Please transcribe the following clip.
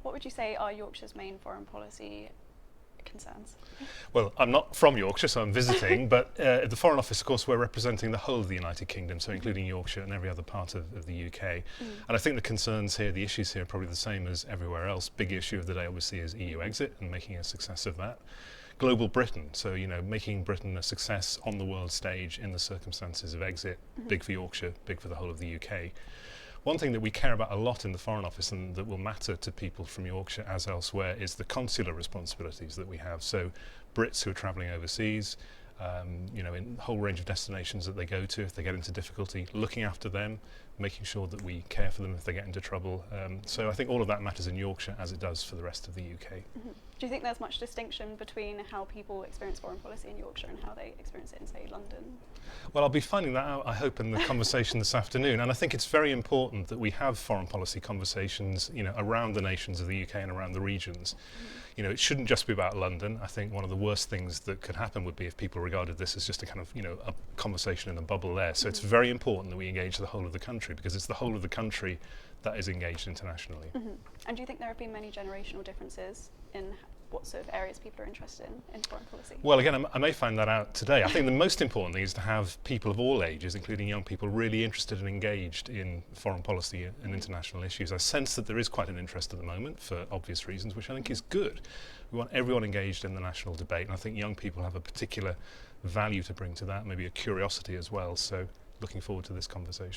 What would you say are Yorkshire's main foreign policy concerns? Well, I'm not from Yorkshire, so I'm visiting, but at the Foreign Office, of course, we're representing the whole of the United Kingdom, so including Yorkshire and every other part of the UK. And I think the concerns here, the issues here are probably the same as everywhere else. Big issue of the day, obviously, is EU exit and making a success of that. Global Britain, so, making Britain a success on the world stage in the circumstances of exit, big for Yorkshire, big for the whole of the UK. One thing that we care about a lot in the Foreign Office and that will matter to people from Yorkshire as elsewhere is the consular responsibilities that we have. So Brits who are travelling overseas, in a whole range of destinations that they go to, if they get into difficulty, looking after them, making sure that we care for them if they get into trouble. So I think all of that matters in Yorkshire as it does for the rest of the UK. Do you think there's much distinction between how people experience foreign policy in Yorkshire and how they experience it in, say, London? Well, I'll be finding that out, I hope, in the conversation this afternoon. And I think it's very important that we have foreign policy conversations, around the nations of the UK and around the regions. It shouldn't just be about London. I think one of the worst things that could happen would be if people regarded this as just a kind of, a conversation in a bubble there. So it's very important that we engage the whole of the country, because it's the whole of the country that is engaged internationally. And do you think there have been many generational differences in what sort of areas people are interested in foreign policy? Well, again, I may find that out today. I think the most important thing is to have people of all ages, including young people, really interested and engaged in foreign policy and international issues. I sense that there is quite an interest at the moment for obvious reasons, which I think is good. We want everyone engaged in the national debate, and I think young people have a particular value to bring to that, maybe a curiosity as well. So looking forward to this conversation.